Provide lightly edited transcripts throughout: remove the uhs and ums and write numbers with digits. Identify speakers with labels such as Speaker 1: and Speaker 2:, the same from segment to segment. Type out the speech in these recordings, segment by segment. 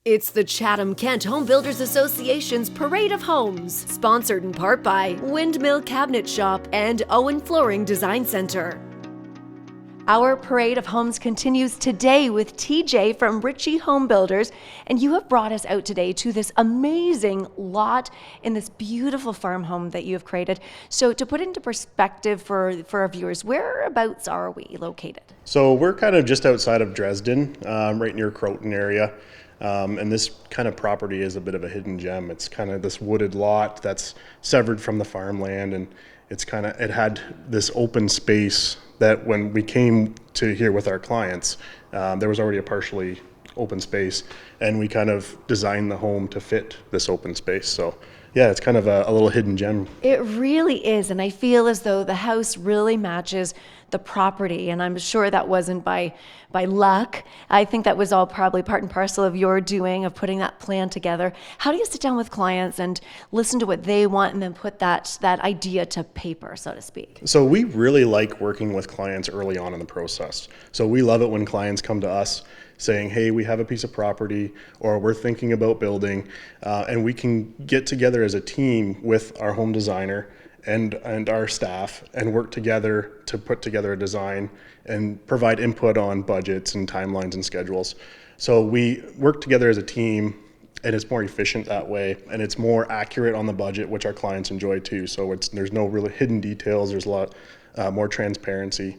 Speaker 1: It's the Chatham-Kent Home Builders Association's Parade of Homes, sponsored in part by Windmill Cabinet Shop and Owen Flooring Design Center. Our Parade of Homes continues today with TJ from Ritchie Home Builders, and you have brought us out today to this amazing lot in this beautiful farm home that you have created. So to put into perspective for our viewers, whereabouts are we located?
Speaker 2: So we're kind of just outside of Dresden, right near Croton area. And this kind of property is a bit of a hidden gem. It's kind of this wooded lot that's severed from the farmland, and it had this open space that when we came to here with our clients, there was already a partially open space, and we kind of designed the home to fit this open space. So yeah, it's kind of a little hidden gem.
Speaker 1: It really is, and I feel as though the house really matches the property, and I'm sure that wasn't by luck. I think that was all probably part and parcel of your doing, of putting that plan together. How do you sit down with clients and listen to what they want and then put that idea to paper, so to speak?
Speaker 2: So we really like working with clients early on in the process. So we love it when clients come to us saying, hey, we have a piece of property, or we're thinking about building, and we can get together as a team with our home designer and our staff and work together to put together a design and provide input on budgets and timelines and schedules. So we work together as a team, and it's more efficient that way, and it's more accurate on the budget, which our clients enjoy too. So there's no really hidden details. There's a lot more transparency.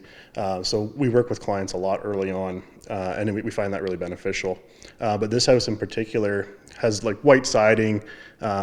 Speaker 2: So we work with clients a lot early on, and we find that really beneficial. But this house in particular has like white siding,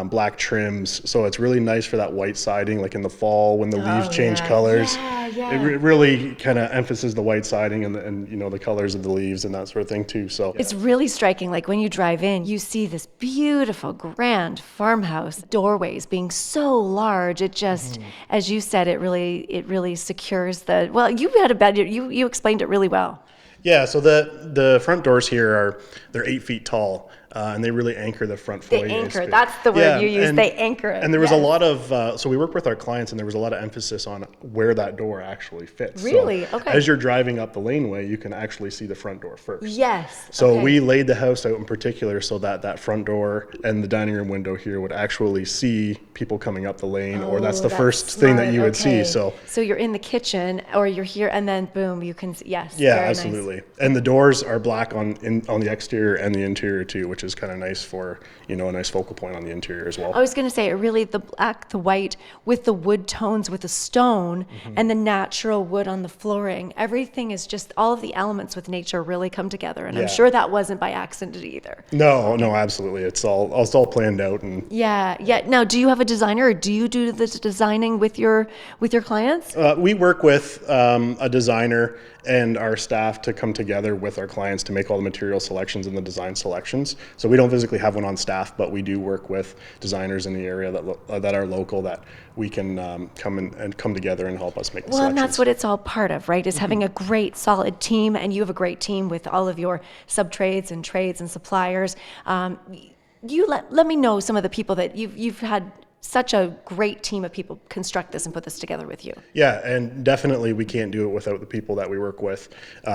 Speaker 2: black trims, so it's really nice for that white siding, like in the fall when the leaves change colors. It really kind of emphasizes the white siding and you know, the colors of the leaves and that sort of thing too. So
Speaker 1: it's really striking. Like when you drive in, you see this beautiful, grand farmhouse, doorways being so large. It just, as you said, it really secures the. Well, you had a bed. You explained it really well.
Speaker 2: Yeah, so the front doors here they're 8 feet tall, and they really anchor the front foyer.
Speaker 1: They anchor, that's the word you use, they anchor it.
Speaker 2: And there was a lot of, so we work with our clients, and there was a lot of emphasis on where that door actually fits.
Speaker 1: Really?
Speaker 2: So
Speaker 1: okay.
Speaker 2: As you're driving up the laneway, you can actually see the front door first.
Speaker 1: Yes.
Speaker 2: So we laid the house out in particular so that front door and the dining room window here would actually see people coming up the lane, or that's the first thing that you would see. So
Speaker 1: you're in the kitchen, or you're here, and then boom, you can see, yes.
Speaker 2: Yeah, absolutely. Nice. And the doors are black on the exterior and the interior too, which is kind of nice for, you know, a nice focal point on the interior as well.
Speaker 1: I was going to say, really, the black, the white, with the wood tones, with the stone, and the natural wood on the flooring. Everything is just, all of the elements with nature really come together, and I'm sure that wasn't by accident either.
Speaker 2: No, absolutely. It's all planned out. And
Speaker 1: yeah. Now, do you have a designer, or do you do the designing with your clients?
Speaker 2: We work with a designer and our staff to come together with our clients to make all the material selections and the design selections. So we don't physically have one on staff, but we do work with designers in the area that are local, that we can come together and help us make the selections.
Speaker 1: And that's what it's all part of, right? Is having a great solid team, and you have a great team with all of your sub-trades and trades and suppliers. You let me know some of the people that you've had such a great team of people construct this and put this together with you.
Speaker 2: Yeah, and definitely we can't do it without the people that we work with.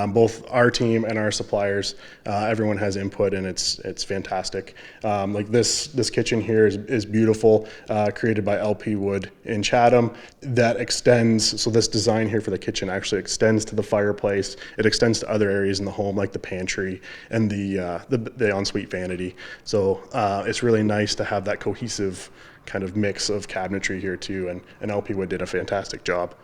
Speaker 2: Both our team and our suppliers, everyone has input, and it's fantastic. Like this kitchen here is beautiful, created by LP Wood in Chatham. That extends, so this design here for the kitchen actually extends to the fireplace. It extends to other areas in the home, like the pantry and the ensuite vanity. So it's really nice to have that cohesive kind of mix of cabinetry here too, and LP Wood did a fantastic job.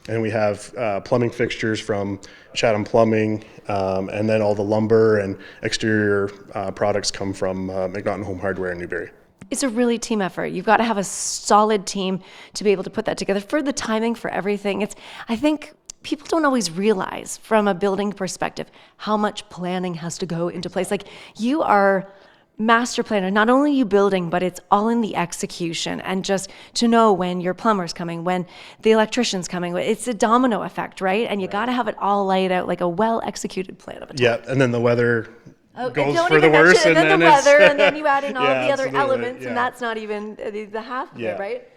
Speaker 2: And we have plumbing fixtures from Chatham Plumbing, and then all the lumber and exterior products come from McNaughton Home Hardware in Newberry.
Speaker 1: It's a really team effort. You've got to have a solid team to be able to put that together, for the timing, for everything. I think people don't always realize from a building perspective how much planning has to go into place. Like, you are master planner, not only you building, but it's all in the execution, and just to know when your plumber's coming, when the electrician's coming. It's a domino effect, right? And you got to have it all laid out like a well-executed plan of attack.
Speaker 2: Yeah, and then the weather goes for the worse,
Speaker 1: and then the weather, and then you add in all the other elements, and that's not even the half of it, right?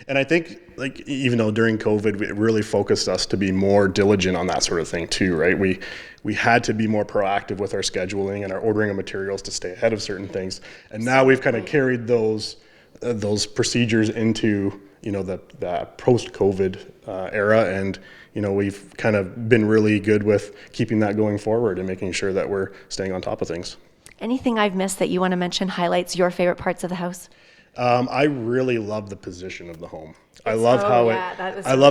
Speaker 2: And I think, like, even though during COVID, it really focused us to be more diligent on that sort of thing too, right? We had to be more proactive with our scheduling and our ordering of materials to stay ahead of certain things. And now we've kind of carried those procedures into, the post-COVID era, and we've kind of been really good with keeping that going forward and making sure that we're staying on top of things.
Speaker 1: Anything I've missed that you want to mention highlights your favorite parts of the house?
Speaker 2: I really love the position of the home. I love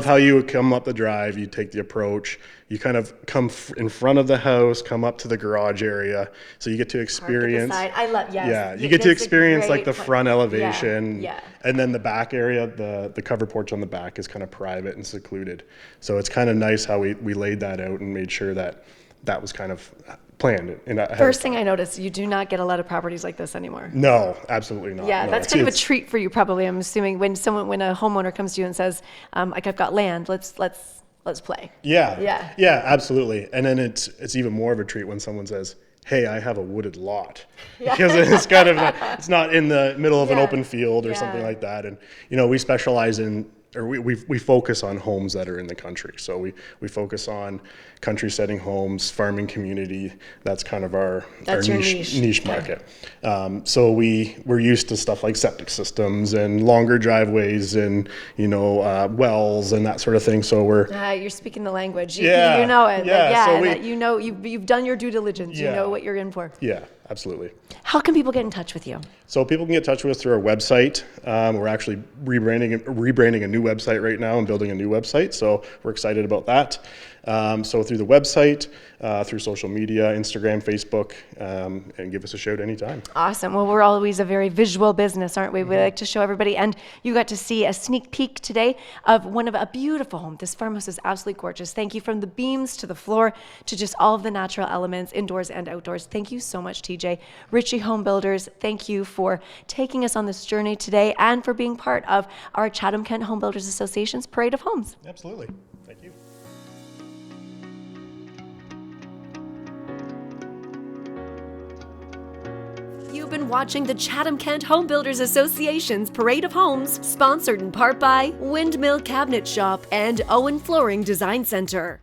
Speaker 2: how you come up the drive, you take the approach, you kind of come in front of the house, come up to the garage area, so you get to experience.
Speaker 1: I love, yes.
Speaker 2: Yeah, you get to experience like the front elevation,
Speaker 1: yeah.
Speaker 2: And then the back area, the covered porch on the back is kind of private and secluded. So it's kind of nice how we laid that out and made sure that was kind of planned.
Speaker 1: First thing I noticed, you do not get a lot of properties like this anymore.
Speaker 2: No, absolutely not.
Speaker 1: Yeah,
Speaker 2: no,
Speaker 1: that's kind of a treat for you, probably. I'm assuming when a homeowner comes to you and says, like, I've got land, let's play.
Speaker 2: Yeah, absolutely. And then it's even more of a treat when someone says, hey, I have a wooded lot, because it's kind of it's not in the middle of an open field or something like that. And we specialize in, or we focus on homes that are in the country. So we focus on country setting homes, farming community. That's kind of our niche market. So we're used to stuff like septic systems and longer driveways and wells and that sort of thing. So
Speaker 1: you're speaking the language. You
Speaker 2: Yeah,
Speaker 1: know it.
Speaker 2: yeah. So
Speaker 1: you've done your due diligence. You know what you're in for.
Speaker 2: Yeah, absolutely.
Speaker 1: How can people get in touch with you?
Speaker 2: So people can get in touch with us through our website. We're actually rebranding a new website right now and building a new website. So we're excited about that. So through the website, through social media, Instagram, Facebook, and give us a shout anytime.
Speaker 1: Awesome. Well, we're always a very visual business, aren't we? We like to show everybody. And you got to see a sneak peek today of a beautiful home. This farmhouse is absolutely gorgeous. Thank you, from the beams to the floor to just all of the natural elements, indoors and outdoors. Thank you so much, TJ. Ritchie Home Builders, thank you for taking us on this journey today and for being part of our Chatham-Kent Home Builders Association's Parade of Homes.
Speaker 2: Absolutely. Thank you.
Speaker 1: You've been watching the Chatham-Kent Home Builders Association's Parade of Homes, sponsored in part by Windmill Cabinet Shop and Owen Flooring Design Center.